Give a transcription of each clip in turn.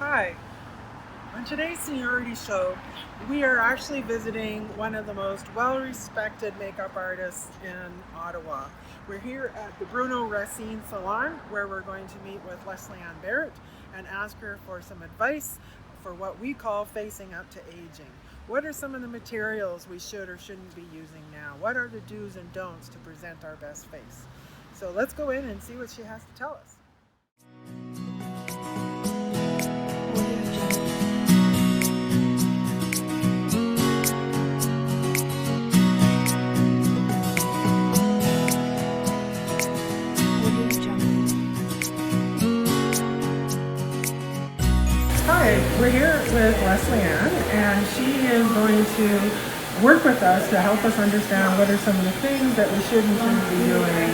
Hi. On today's Seniority Show, we are actually visiting one of the most well-respected makeup artists in Ottawa. We're here at the Bruno Racine Salon, where we're going to meet with Leslie Ann Barrett and ask her for some advice for what we call facing up to aging. What are some of the materials we should or shouldn't be using now? What are the do's and don'ts to present our best face? So let's go in and see what she has to tell us. Hi, we're here with Leslie Ann, and she is going to work with us to help us understand what are some of the things that we should and shouldn't be doing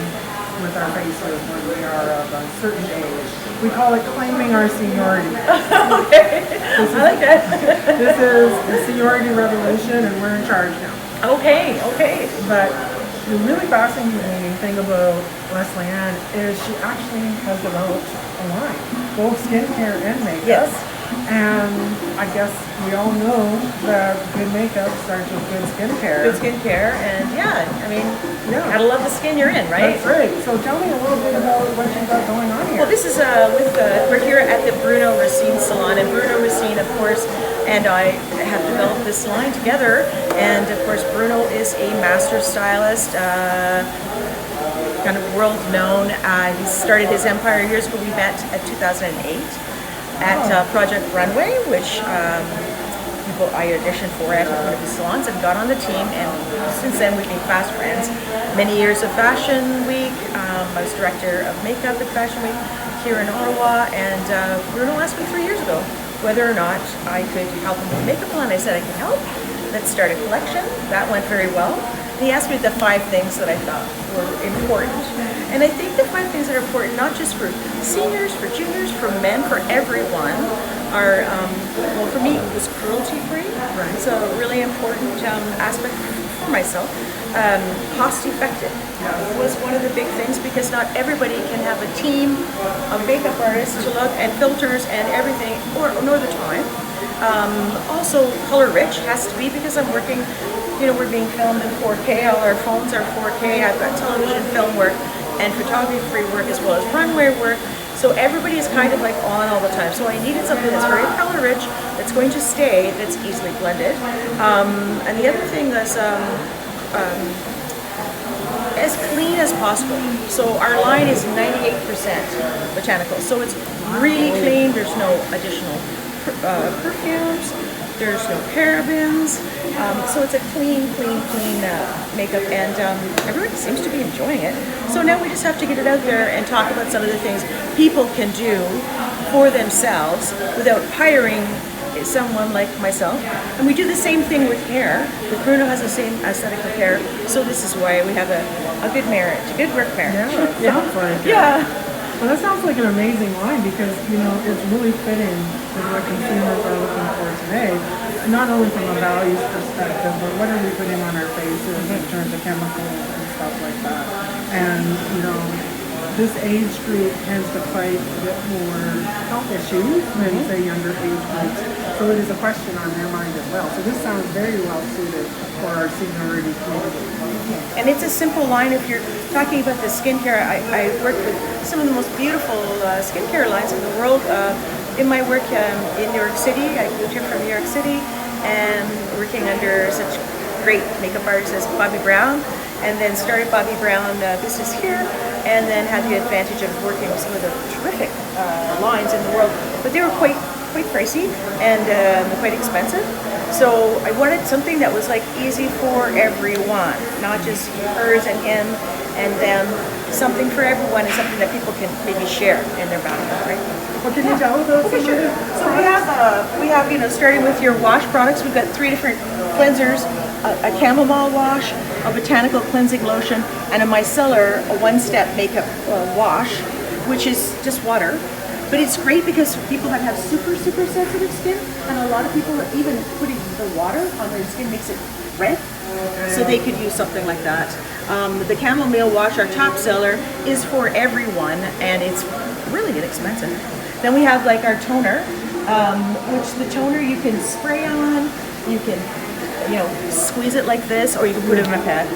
with our faces when we are of a certain age. We call it claiming our seniority. Okay, I like that. This is the seniority revolution, and we're in charge now. Okay. But the really fascinating thing about Leslie Ann is she actually has developed a line, both skincare and makeup. Yes. And I guess we all know that good makeup starts with good skincare. Good skincare, and Yeah. gotta love the skin you're in, right? That's right. So tell me a little bit about what you've got going on here. Well, this is we're here at the Bruno Racine Salon, and Bruno Racine, of course, and I have developed this line together. And of course, Bruno is a master stylist, kind of world known. He started his empire years ago. We met at 2008 at Project Runway, which I auditioned for at one of his salons and got on the team, and since then we've been fast friends. Many years of Fashion Week. I was director of makeup at Fashion Week here in Ottawa, and Bruno asked me 3 years ago whether or not I could help him with makeup, and I said I can help. Let's start a collection. That went very well. He asked me the 5 things that I thought were important. And I think the 5 things that are important, not just for seniors, for juniors, for men, for everyone, are, well, for me, it was cruelty-free. Right. So a really important aspect for myself. Cost-effective was one of the big things, because not everybody can have a team of makeup artists to look, and filters and everything, nor the time. Also, color-rich has to be, because I'm working, we're being filmed in 4K. All our phones are 4K. I've got television, film work, and photography work, as well as runway work. So everybody is kind of like on all the time. So I needed something that's very color-rich, that's going to stay, that's easily blended. And the other thing that's as clean as possible. So our line is 98% botanical. So it's really clean. There's no additional perfumes. There's no parabens. So it's a clean makeup, and everybody seems to be enjoying it. So now we just have to get it out there and talk about some of the things people can do for themselves without hiring someone like myself. And we do the same thing with hair. Bruno has the same aesthetic with hair. So this is why we have a good marriage, a good work marriage. Yeah, sounds like it. Yeah. Well, that sounds like an amazing line, because it's really fitting with what consumers are looking for today. Not only from a values perspective, but what are we putting on our faces in terms of chemicals and stuff like that. And this age group tends to fight a bit more health issues than say younger age groups. So it is a question on their mind as well. So this sounds very well suited for our seniority community. And it's a simple line. If you're talking about the skincare, I work with some of the most beautiful skincare lines in the world. In my work in New York City, I moved here from New York City, and working under such great makeup artists as Bobbi Brown, and then started Bobbi Brown business here, and then had the advantage of working with some of the terrific lines in the world. But they were quite pricey and quite expensive. So I wanted something that was like easy for everyone, not just hers and him and them. Something for everyone, and something that people can maybe share in their bathroom, right? Well, can you tell us Okay, sure. So we have starting with your wash products. We've got 3 different cleansers: a chamomile wash, a botanical cleansing lotion, and a micellar, a 1-step makeup wash, which is just water. But it's great because for people that have super sensitive skin, and a lot of people, even putting the water on their skin makes it red. So they could use something like that. The chamomile wash, our top seller, is for everyone, and it's really inexpensive. Then we have like our toner, which the toner you can spray on, you can, squeeze it like this, or you can put it in a pad.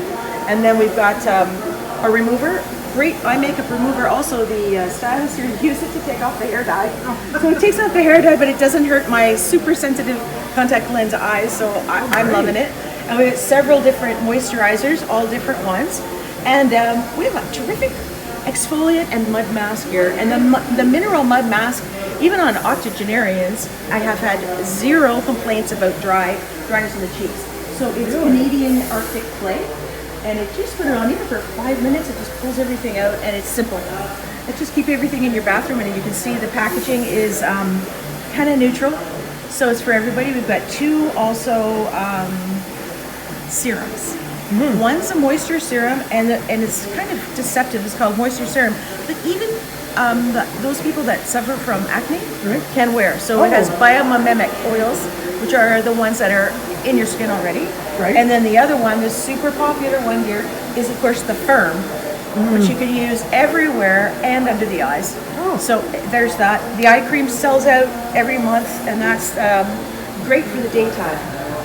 And then we've got a remover, great eye makeup remover. Also, the stylist here use it to take off the hair dye. So it takes off the hair dye, but it doesn't hurt my super sensitive contact lens eyes. So I'm loving it. And we have several different moisturizers, all different ones. And we have a terrific exfoliant and mud mask here. And the mineral mud mask, even on octogenarians, I have had zero complaints about dryness in the cheeks. So it's Canadian Arctic clay. And it just put it on even for 5 minutes. It just pulls everything out, and it's simple. It just keep everything in your bathroom, and you can see the packaging is kind of neutral. So it's for everybody. We've got two also serums. One's a moisture serum, and it's kind of deceptive. It's called moisture serum, but even those people that suffer from acne can wear. So it has biomimemic oils, which are the ones that are in your skin already. Right. And then the other one, the super popular one here, is of course the Firm, which you can use everywhere and under the eyes. So there's that. The eye cream sells out every month, and that's great for the daytime.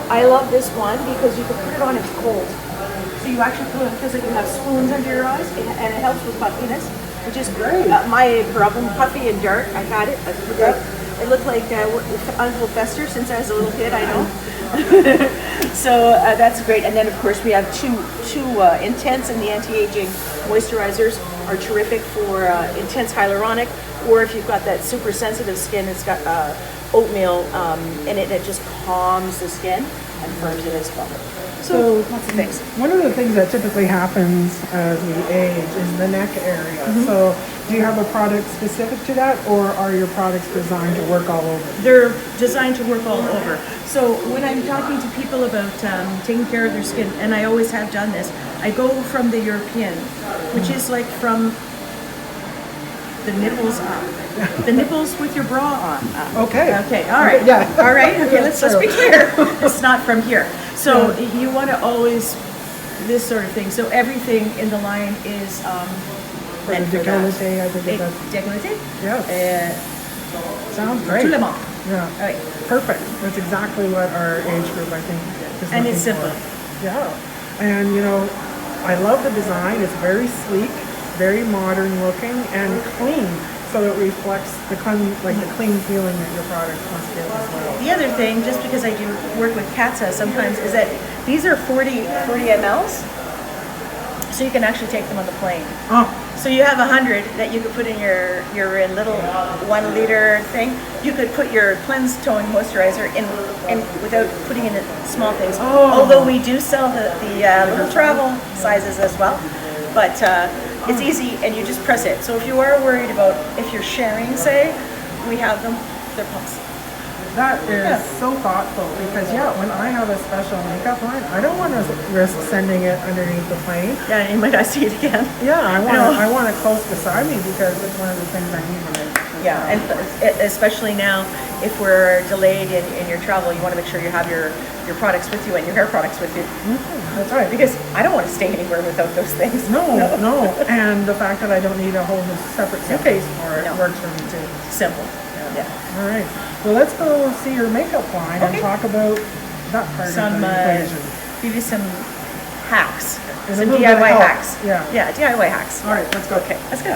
I love this one because you can put it on, it's cold. So you actually put it, because you have spoons under your eyes, and it helps with puffiness, which is great. My problem, puffy and dark, I've had it. It looked like Uncle Fester since I was a little kid, I know. So that's great. And then of course we have two Intense, and the anti-aging moisturizers are terrific for intense hyaluronic, or if you've got that super sensitive skin, it's got oatmeal in it that just calms the skin and firms it as well. So lots of things. One of the things that typically happens as we age is the neck area. So do you have a product specific to that, or are your products designed to work all over? They're designed to work all over. So when I'm talking to people about taking care of their skin, and I always have done this, I go from the European, which is like from the nipples up. The nipples with your bra on. Okay. Okay, all right. Yeah. All right, okay, let's be clear. It's not from here. So you want to always, this sort of thing. So everything in the line is For the décolleté, I think that's... Décolleté? Yes. Sounds great. Tout le monde. Yeah. All right. Perfect. That's exactly what our age group, I think, is And looking it's simple. for. Yeah. And, I love the design. It's very sleek, very modern looking, and clean. So it reflects the clean feeling that your product must give as well. The other thing, just because I do work with CATSA sometimes, is that these are 40 mLs, so you can actually take them on the plane. Oh, So you have 100 that you could put in your little 1 liter thing. You could put your cleanse tone moisturizer in without putting in the small things. Although we do sell the little travel sizes as well, but it's easy and you just press it. So if you are worried about if you're sharing, say, we have them. They're pumps. that is so thoughtful because, when I have a special makeup line, I don't want to risk sending it underneath the plane. Yeah, and you might not see it again. Yeah, I want it close beside me because it's one of the things I need to make. Yeah, and especially now, if we're delayed in your travel, you want to make sure you have your products with you and your hair products with you. That's right. Because I don't want to stay anywhere without those things. No. And the fact that I don't need a whole separate suitcase for it works for me too. Simple. Yeah. All right. Well, let's go see your makeup line and Okay. talk about that part Some of the equation. give you some hacks, And a some little bit of DIY help. hacks. Yeah. Yeah, DIY hacks. All right, let's go. Okay, let's go.